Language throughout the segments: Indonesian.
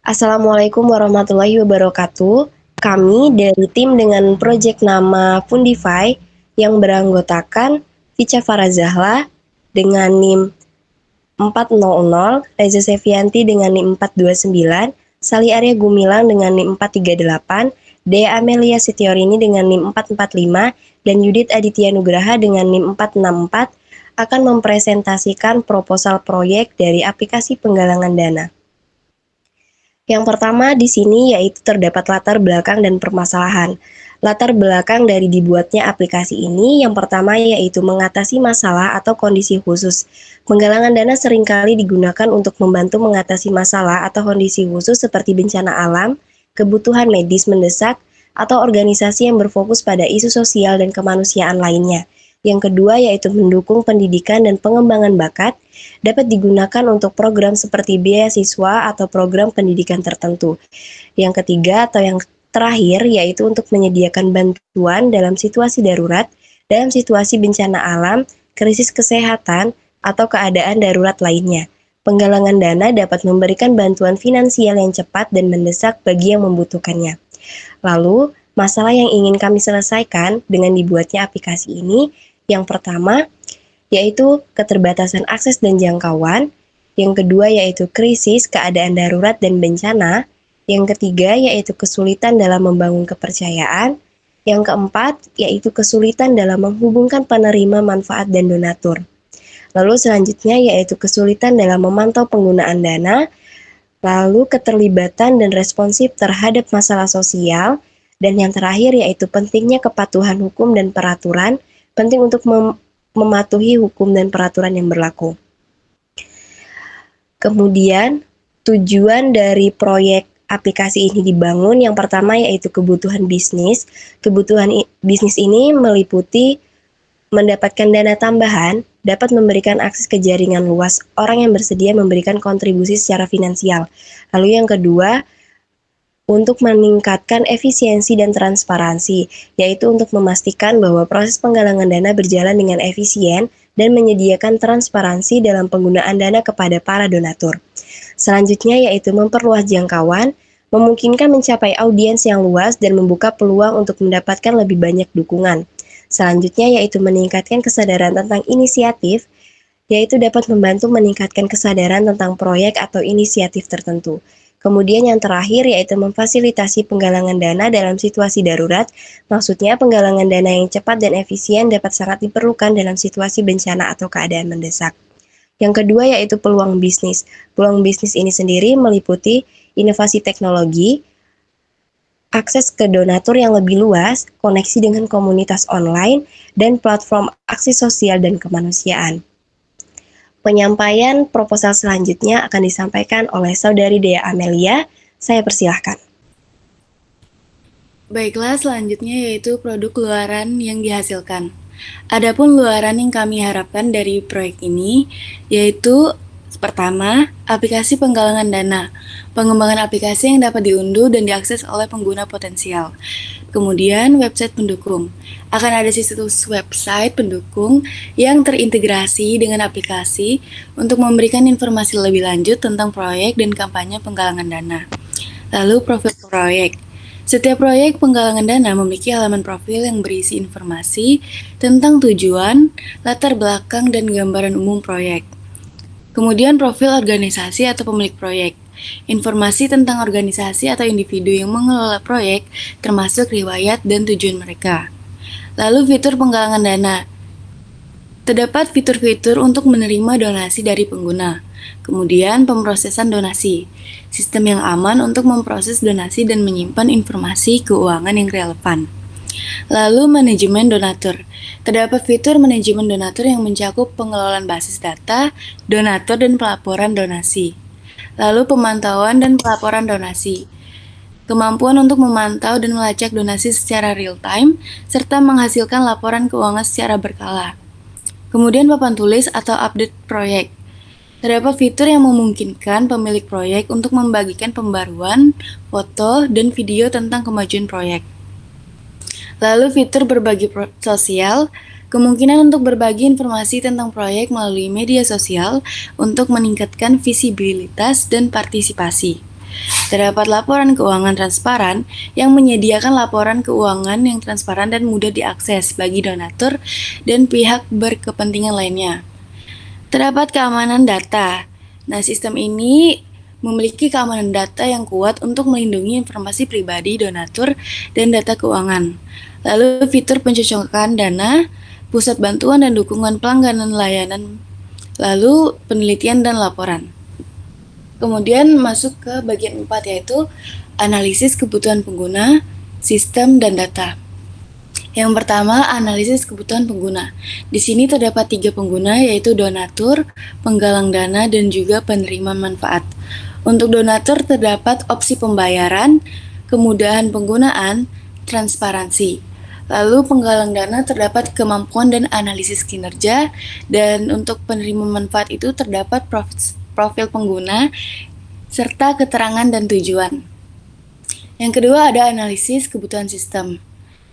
Assalamualaikum warahmatullahi wabarakatuh. Kami dari tim dengan proyek nama Fundify yang beranggotakan Vicha Farazahla dengan NIM 400, Reza Sevianti dengan NIM 429, Sali Arya Gumilang dengan NIM 438, Dea Amelia Setiorini dengan NIM 445, dan Yudit Aditya Nugraha dengan NIM 464 akan mempresentasikan proposal proyek dari aplikasi penggalangan dana. Yang pertama di sini yaitu terdapat latar belakang dan permasalahan. Latar belakang dari dibuatnya aplikasi ini yang pertama yaitu mengatasi masalah atau kondisi khusus. Penggalangan dana seringkali digunakan untuk membantu mengatasi masalah atau kondisi khusus seperti bencana alam, kebutuhan medis mendesak, atau organisasi yang berfokus pada isu sosial dan kemanusiaan lainnya. Yang kedua yaitu mendukung pendidikan dan pengembangan bakat, dapat digunakan untuk program seperti beasiswa atau program pendidikan tertentu. Yang ketiga atau yang terakhir yaitu untuk menyediakan bantuan dalam situasi darurat, dalam situasi bencana alam, krisis kesehatan, atau keadaan darurat lainnya. Penggalangan dana dapat memberikan bantuan finansial yang cepat dan mendesak bagi yang membutuhkannya. Lalu, masalah yang ingin kami selesaikan dengan dibuatnya aplikasi ini, yang pertama, yaitu keterbatasan akses dan jangkauan, yang kedua yaitu krisis, keadaan darurat, dan bencana, yang ketiga yaitu kesulitan dalam membangun kepercayaan, yang keempat yaitu kesulitan dalam menghubungkan penerima manfaat dan donatur. Lalu selanjutnya yaitu kesulitan dalam memantau penggunaan dana, lalu keterlibatan dan responsif terhadap masalah sosial, dan yang terakhir yaitu pentingnya kepatuhan hukum dan peraturan, penting untuk mematuhi hukum dan peraturan yang berlaku. Kemudian, tujuan dari proyek aplikasi ini dibangun yang pertama yaitu kebutuhan bisnis. Kebutuhan bisnis ini meliputi mendapatkan dana tambahan, dapat memberikan akses ke jaringan luas orang yang bersedia memberikan kontribusi secara finansial. Lalu yang kedua, untuk meningkatkan efisiensi dan transparansi, yaitu untuk memastikan bahwa proses penggalangan dana berjalan dengan efisien dan menyediakan transparansi dalam penggunaan dana kepada para donatur. Selanjutnya yaitu memperluas jangkauan, memungkinkan mencapai audiens yang luas dan membuka peluang untuk mendapatkan lebih banyak dukungan. Selanjutnya yaitu meningkatkan kesadaran tentang inisiatif, yaitu dapat membantu meningkatkan kesadaran tentang proyek atau inisiatif tertentu. Kemudian yang terakhir yaitu memfasilitasi penggalangan dana dalam situasi darurat, maksudnya penggalangan dana yang cepat dan efisien dapat sangat diperlukan dalam situasi bencana atau keadaan mendesak. Yang kedua yaitu peluang bisnis. Peluang bisnis ini sendiri meliputi inovasi teknologi, akses ke donatur yang lebih luas, koneksi dengan komunitas online, dan platform aksi sosial dan kemanusiaan. Penyampaian proposal selanjutnya akan disampaikan oleh Saudari Dea Amelia. Saya persilahkan. Baiklah, selanjutnya yaitu produk luaran yang dihasilkan. Adapun luaran yang kami harapkan dari proyek ini yaitu pertama, aplikasi penggalangan dana. Pengembangan aplikasi yang dapat diunduh dan diakses oleh pengguna potensial. Kemudian, website pendukung. Akan ada situs website pendukung yang terintegrasi dengan aplikasi untuk memberikan informasi lebih lanjut tentang proyek dan kampanye penggalangan dana. Lalu, profil proyek. Setiap proyek penggalangan dana memiliki halaman profil yang berisi informasi tentang tujuan, latar belakang, dan gambaran umum proyek. Kemudian profil organisasi atau pemilik proyek. Informasi tentang organisasi atau individu yang mengelola proyek, termasuk riwayat dan tujuan mereka. Lalu fitur penggalangan dana. Terdapat fitur-fitur untuk menerima donasi dari pengguna. Kemudian pemrosesan donasi. Sistem yang aman untuk memproses donasi dan menyimpan informasi keuangan yang relevan. Lalu manajemen donatur. Terdapat fitur manajemen donatur yang mencakup pengelolaan basis data, donatur, dan pelaporan donasi. Lalu pemantauan dan pelaporan donasi. Kemampuan untuk memantau dan melacak donasi secara real-time, serta menghasilkan laporan keuangan secara berkala. Kemudian papan tulis atau update proyek. Terdapat fitur yang memungkinkan pemilik proyek untuk membagikan pembaruan, foto, dan video tentang kemajuan proyek. Lalu fitur berbagi sosial, kemungkinan untuk berbagi informasi tentang proyek melalui media sosial untuk meningkatkan visibilitas dan partisipasi. Terdapat laporan keuangan transparan yang menyediakan laporan keuangan yang transparan dan mudah diakses bagi donatur dan pihak berkepentingan lainnya. Terdapat keamanan data. Nah, sistem ini memiliki keamanan data yang kuat untuk melindungi informasi pribadi donatur dan data keuangan. Lalu fitur pencocokan dana, pusat bantuan dan dukungan pelangganan layanan, lalu penelitian dan laporan. Kemudian masuk ke bagian 4 yaitu analisis kebutuhan pengguna, sistem dan data. Yang pertama, analisis kebutuhan pengguna. Di sini terdapat 3 pengguna yaitu donatur, penggalang dana, dan juga penerima manfaat. Untuk donatur terdapat opsi pembayaran, kemudahan penggunaan, transparansi. Lalu penggalang dana terdapat kemampuan dan analisis kinerja, dan untuk penerima manfaat itu terdapat profil pengguna, serta keterangan dan tujuan. Yang kedua ada analisis kebutuhan sistem.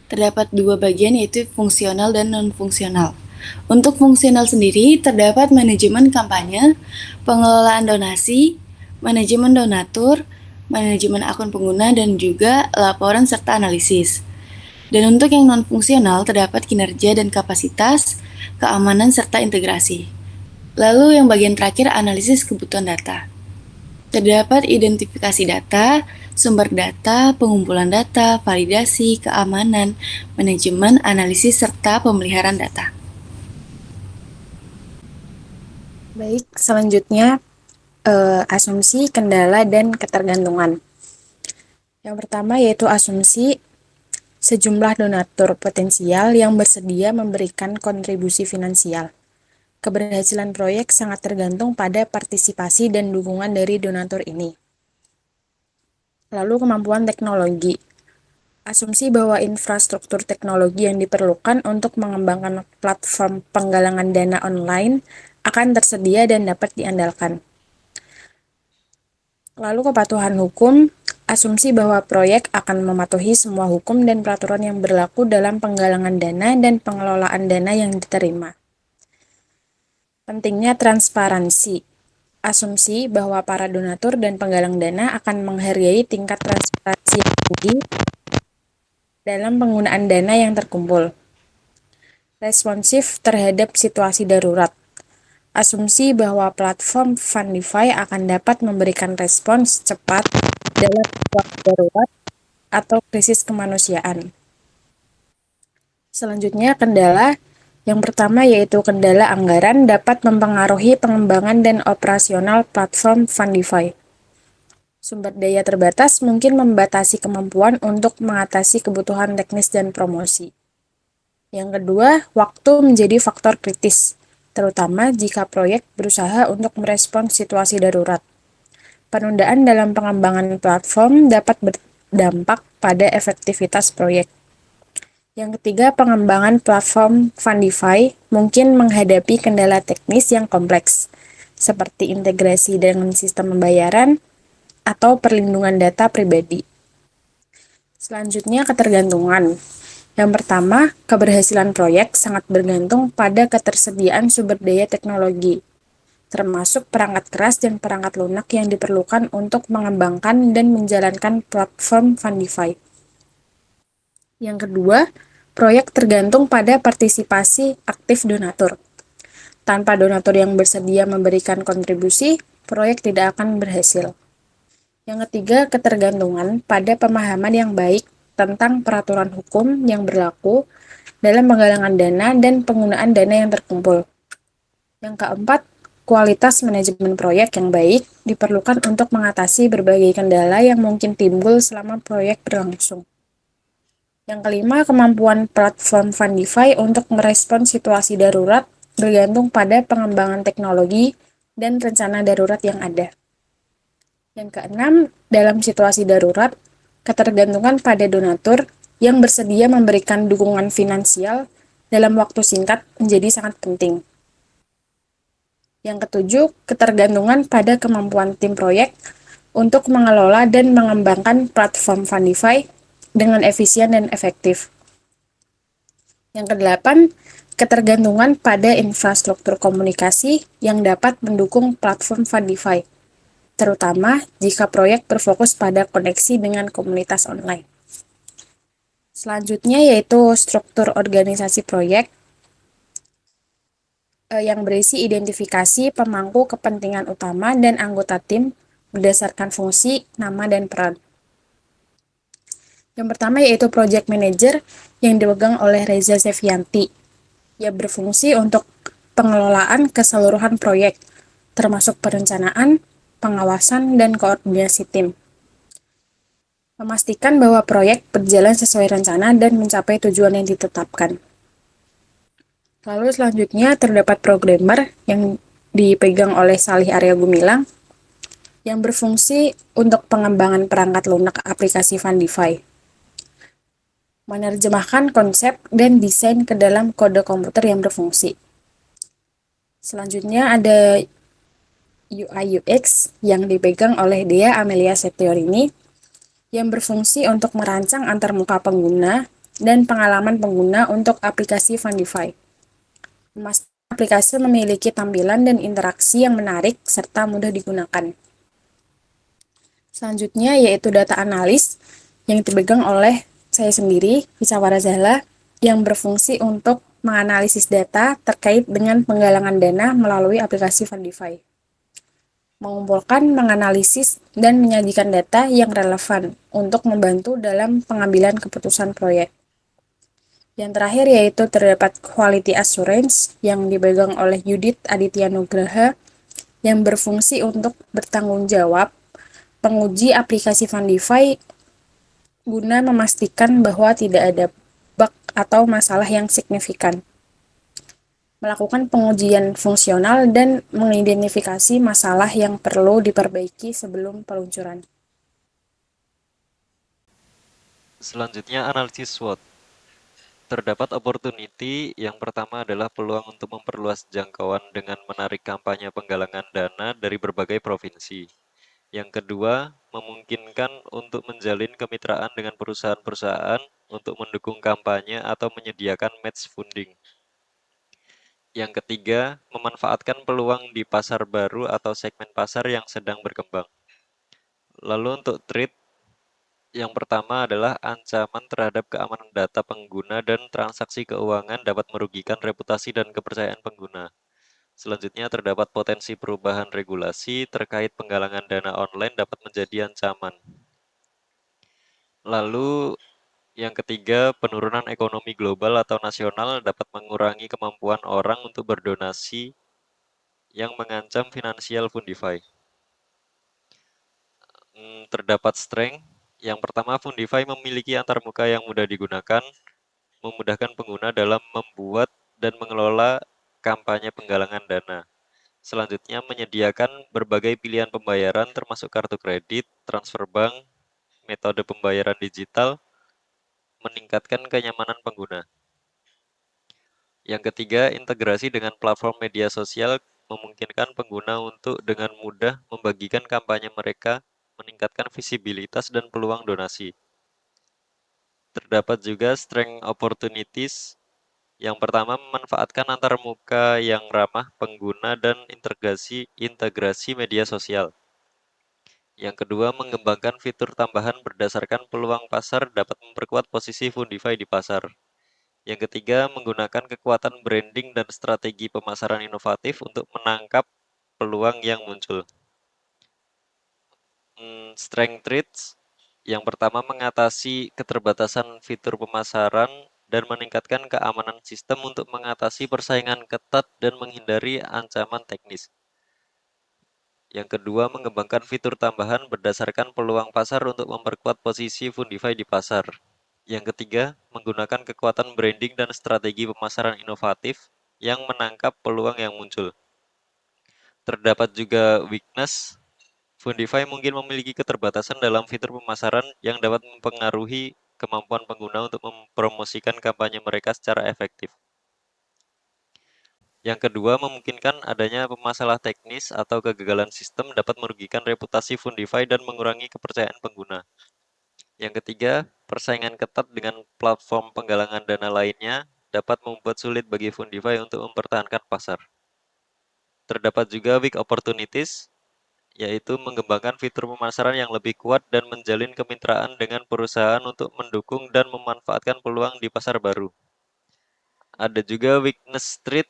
Terdapat 2 bagian yaitu fungsional dan non-fungsional. Untuk fungsional sendiri terdapat manajemen kampanye, pengelolaan donasi, manajemen donatur, manajemen akun pengguna, dan juga laporan serta analisis. Dan untuk yang non-fungsional terdapat kinerja dan kapasitas, keamanan, serta integrasi. Lalu yang bagian terakhir analisis kebutuhan data. Terdapat identifikasi data, sumber data, pengumpulan data, validasi, keamanan, manajemen, analisis, serta pemeliharaan data. Baik, selanjutnya asumsi, kendala, dan ketergantungan. Yang pertama yaitu asumsi sejumlah donatur potensial yang bersedia memberikan kontribusi finansial. Keberhasilan proyek sangat tergantung pada partisipasi dan dukungan dari donatur ini. Lalu kemampuan teknologi. Asumsi bahwa infrastruktur teknologi yang diperlukan untuk mengembangkan platform penggalangan dana online akan tersedia dan dapat diandalkan. Lalu kepatuhan hukum. Asumsi bahwa proyek akan mematuhi semua hukum dan peraturan yang berlaku dalam penggalangan dana dan pengelolaan dana yang diterima. Pentingnya transparansi. Asumsi bahwa para donatur dan penggalang dana akan menghargai tingkat transparansi yang tinggi dalam penggunaan dana yang terkumpul. Responsif terhadap situasi darurat. Asumsi bahwa platform Fundify akan dapat memberikan respons cepat dalam situasi darurat atau krisis kemanusiaan. Selanjutnya, kendala. Yang pertama yaitu kendala anggaran dapat mempengaruhi pengembangan dan operasional platform Fundify. Sumber daya terbatas mungkin membatasi kemampuan untuk mengatasi kebutuhan teknis dan promosi. Yang kedua, waktu menjadi faktor kritis, terutama jika proyek berusaha untuk merespons situasi darurat. Penundaan dalam pengembangan platform dapat berdampak pada efektivitas proyek. Yang ketiga, pengembangan platform Fundify mungkin menghadapi kendala teknis yang kompleks, seperti integrasi dengan sistem pembayaran atau perlindungan data pribadi. Selanjutnya, ketergantungan. Yang pertama, keberhasilan proyek sangat bergantung pada ketersediaan sumber daya teknologi, termasuk perangkat keras dan perangkat lunak yang diperlukan untuk mengembangkan dan menjalankan platform Fundify. Yang kedua, proyek tergantung pada partisipasi aktif donatur. Tanpa donatur yang bersedia memberikan kontribusi, proyek tidak akan berhasil. Yang ketiga, ketergantungan pada pemahaman yang baik tentang peraturan hukum yang berlaku dalam penggalangan dana dan penggunaan dana yang terkumpul. Yang keempat, kualitas manajemen proyek yang baik diperlukan untuk mengatasi berbagai kendala yang mungkin timbul selama proyek berlangsung. Yang kelima, kemampuan platform Fundify untuk merespons situasi darurat bergantung pada pengembangan teknologi dan rencana darurat yang ada. Yang keenam, dalam situasi darurat, ketergantungan pada donatur yang bersedia memberikan dukungan finansial dalam waktu singkat menjadi sangat penting. Yang ketujuh, ketergantungan pada kemampuan tim proyek untuk mengelola dan mengembangkan platform Fundify dengan efisien dan efektif. Yang kedelapan, ketergantungan pada infrastruktur komunikasi yang dapat mendukung platform Fundify. terutama jika proyek berfokus pada koneksi dengan komunitas online. Selanjutnya yaitu struktur organisasi proyek yang berisi identifikasi pemangku kepentingan utama dan anggota tim berdasarkan fungsi, nama, dan peran. Yang pertama yaitu Project Manager yang dipegang oleh Reza Sevianti. Ia berfungsi untuk pengelolaan keseluruhan proyek, termasuk perencanaan, pengawasan, dan koordinasi tim. Memastikan bahwa proyek berjalan sesuai rencana dan mencapai tujuan yang ditetapkan. Lalu selanjutnya terdapat programmer yang dipegang oleh Salih Arya Gumilang yang berfungsi untuk pengembangan perangkat lunak aplikasi Fundify. Menerjemahkan konsep dan desain ke dalam kode komputer yang berfungsi. Selanjutnya ada UI UX yang dipegang oleh Dea Amelia Setiorini yang berfungsi untuk merancang antarmuka pengguna dan pengalaman pengguna untuk aplikasi Fundify. Memastikan aplikasi memiliki tampilan dan interaksi yang menarik serta mudah digunakan. Selanjutnya yaitu data analis yang dipegang oleh saya sendiri, Vica Warazahla, yang berfungsi untuk menganalisis data terkait dengan penggalangan dana melalui aplikasi Fundify. Mengumpulkan, menganalisis, dan menyajikan data yang relevan untuk membantu dalam pengambilan keputusan proyek. Yang terakhir yaitu terdapat Quality Assurance yang dipegang oleh Yudit Aditya Nugraha yang berfungsi untuk bertanggung jawab penguji aplikasi Fundify guna memastikan bahwa tidak ada bug atau masalah yang signifikan. Melakukan pengujian fungsional dan mengidentifikasi masalah yang perlu diperbaiki sebelum peluncuran. Selanjutnya analisis SWOT. Terdapat opportunity, yang pertama adalah peluang untuk memperluas jangkauan dengan menarik kampanye penggalangan dana dari berbagai provinsi. Yang kedua, memungkinkan untuk menjalin kemitraan dengan perusahaan-perusahaan untuk mendukung kampanye atau menyediakan match funding. Yang ketiga, memanfaatkan peluang di pasar baru atau segmen pasar yang sedang berkembang. Lalu untuk threat, yang pertama adalah ancaman terhadap keamanan data pengguna dan transaksi keuangan dapat merugikan reputasi dan kepercayaan pengguna. Selanjutnya terdapat potensi perubahan regulasi terkait penggalangan dana online dapat menjadi ancaman. Lalu yang ketiga, penurunan ekonomi global atau nasional dapat mengurangi kemampuan orang untuk berdonasi yang mengancam finansial Fundify. Terdapat strength. Yang pertama, Fundify memiliki antarmuka yang mudah digunakan, memudahkan pengguna dalam membuat dan mengelola kampanye penggalangan dana. Selanjutnya, menyediakan berbagai pilihan pembayaran termasuk kartu kredit, transfer bank, metode pembayaran digital, meningkatkan kenyamanan pengguna. Yang ketiga, integrasi dengan platform media sosial memungkinkan pengguna untuk dengan mudah membagikan kampanye mereka, meningkatkan visibilitas dan peluang donasi. Terdapat juga strength opportunities. Yang pertama, memanfaatkan antarmuka yang ramah pengguna dan integrasi media sosial. Yang kedua, mengembangkan fitur tambahan berdasarkan peluang pasar dapat memperkuat posisi Fundify di pasar. Yang ketiga, menggunakan kekuatan branding dan strategi pemasaran inovatif untuk menangkap peluang yang muncul. Strength traits. Yang pertama, mengatasi keterbatasan fitur pemasaran dan meningkatkan keamanan sistem untuk mengatasi persaingan ketat dan menghindari ancaman teknis. Yang kedua, mengembangkan fitur tambahan berdasarkan peluang pasar untuk memperkuat posisi Fundify di pasar. Yang ketiga, menggunakan kekuatan branding dan strategi pemasaran inovatif yang menangkap peluang yang muncul. Terdapat juga weakness. Fundify mungkin memiliki keterbatasan dalam fitur pemasaran yang dapat mempengaruhi kemampuan pengguna untuk mempromosikan kampanye mereka secara efektif. Yang kedua, memungkinkan adanya masalah teknis atau kegagalan sistem dapat merugikan reputasi Fundify dan mengurangi kepercayaan pengguna. Yang ketiga, persaingan ketat dengan platform penggalangan dana lainnya dapat membuat sulit bagi Fundify untuk mempertahankan pasar. Terdapat juga weak opportunities. yaitu mengembangkan fitur pemasaran yang lebih kuat dan menjalin kemitraan dengan perusahaan untuk mendukung dan memanfaatkan peluang di pasar baru. Ada juga weakness street.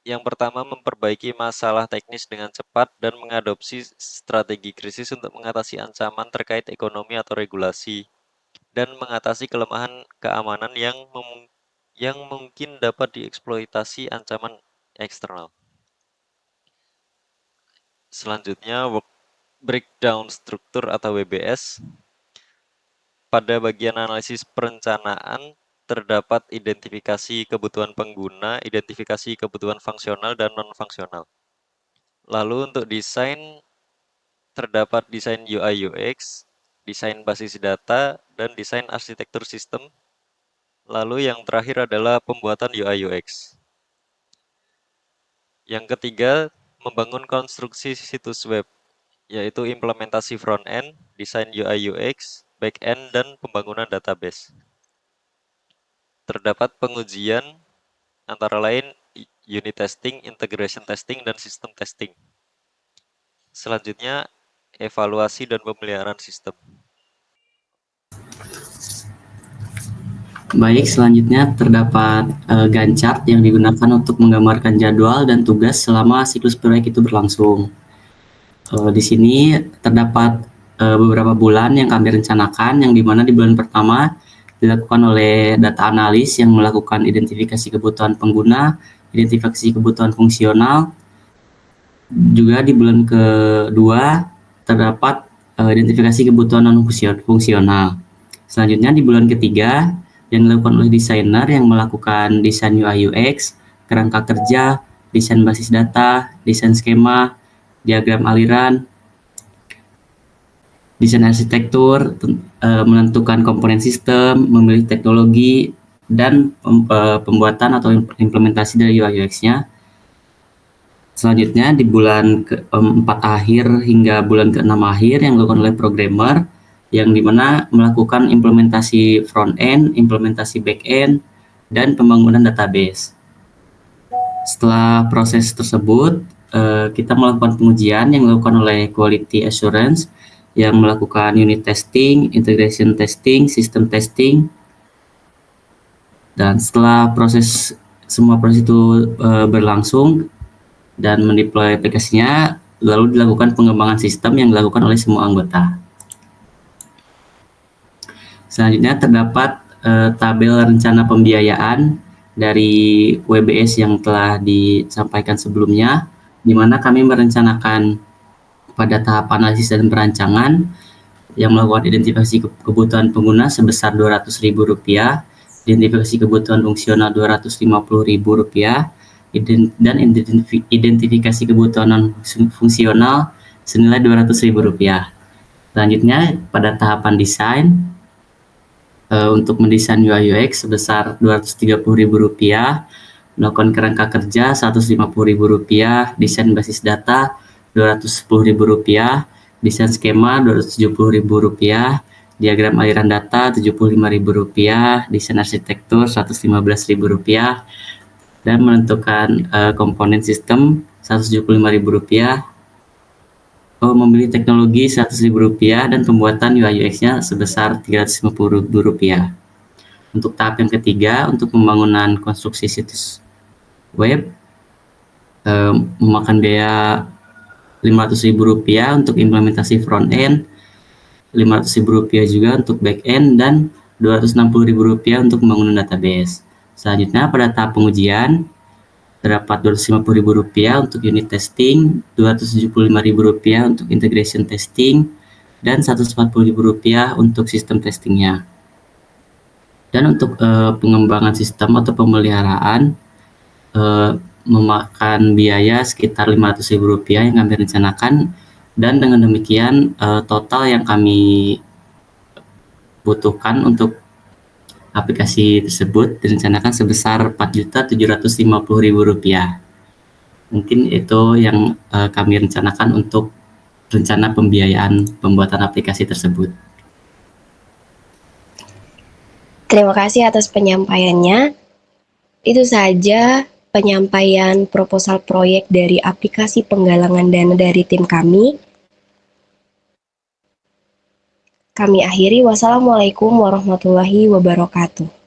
Yang pertama, memperbaiki masalah teknis dengan cepat dan mengadopsi strategi krisis untuk mengatasi ancaman terkait ekonomi atau regulasi, dan mengatasi kelemahan keamanan yang mungkin dapat dieksploitasi ancaman eksternal. Selanjutnya, work breakdown struktur atau WBS. Pada bagian analisis perencanaan, terdapat identifikasi kebutuhan pengguna, identifikasi kebutuhan fungsional dan non-fungsional. Lalu untuk desain, terdapat desain UI UX, desain basis data, dan desain arsitektur sistem. Lalu yang terakhir adalah pembuatan UI UX. Yang ketiga, membangun konstruksi situs web, yaitu implementasi front-end, desain UI UX, back-end, dan pembangunan database. Terdapat pengujian antara lain unit testing, integration testing, dan sistem testing. Selanjutnya, evaluasi dan pemeliharaan sistem. Baik, selanjutnya terdapat Gantt chart yang digunakan untuk menggambarkan jadwal dan tugas selama siklus proyek itu berlangsung. Di sini terdapat beberapa bulan yang kami rencanakan, yang dimana di bulan pertama dilakukan oleh data analis yang melakukan identifikasi kebutuhan pengguna, identifikasi kebutuhan fungsional. Juga di bulan kedua terdapat identifikasi kebutuhan non fungsional. Selanjutnya di bulan ketiga yang dilakukan oleh desainer yang melakukan desain UI UX, kerangka kerja, desain basis data, desain skema, diagram aliran, desain arsitektur, menentukan komponen sistem, memilih teknologi, dan pembuatan atau implementasi dari UI UX-nya. Selanjutnya di bulan ke-4 akhir hingga bulan ke-6 akhir yang dilakukan oleh programmer, yang dimana melakukan implementasi front-end, implementasi back-end, dan pembangunan database. Setelah proses tersebut, kita melakukan pengujian yang dilakukan oleh Quality Assurance, yang melakukan unit testing, integration testing, system testing, dan setelah semua proses itu berlangsung dan mendeploy aplikasinya, lalu dilakukan pengembangan sistem yang dilakukan oleh semua anggota. Selanjutnya terdapat tabel rencana pembiayaan dari WBS yang telah disampaikan sebelumnya, di mana kami merencanakan pada tahap analisis dan perancangan yang melakukan identifikasi kebutuhan pengguna sebesar Rp200.000, identifikasi kebutuhan fungsional Rp250.000, dan identifikasi kebutuhan non fungsional senilai Rp200.000. Selanjutnya pada tahapan desain, untuk mendesain UI UX sebesar Rp230.000, melakukan kerangka kerja Rp150.000, desain basis data Rp210.000, desain skema Rp270.000, diagram aliran data Rp75.000, desain arsitektur Rp115.000, dan menentukan komponen sistem Rp175.000, memilih teknologi Rp100.000, dan pembuatan UI UX-nya sebesar Rp350.000. Untuk tahap yang ketiga, untuk pembangunan konstruksi situs web, memakan biaya Rp500.000 untuk implementasi front-end, Rp500.000 juga untuk back-end, dan Rp260.000 untuk pembangunan database. Selanjutnya pada tahap pengujian, terdapat Rp250.000 untuk unit testing, Rp275.000 untuk integration testing, dan Rp140.000 untuk sistem testingnya. Dan untuk pengembangan sistem atau pemeliharaan memakan biaya sekitar Rp500.000 yang kami rencanakan, dan dengan demikian total yang kami butuhkan untuk aplikasi tersebut direncanakan sebesar Rp4.750.000. Mungkin itu yang kami rencanakan untuk rencana pembiayaan pembuatan aplikasi tersebut. Terima kasih atas penyampaiannya. Itu saja penyampaian proposal proyek dari aplikasi penggalangan dana dari tim kami. Kami akhiri, wassalamualaikum warahmatullahi wabarakatuh.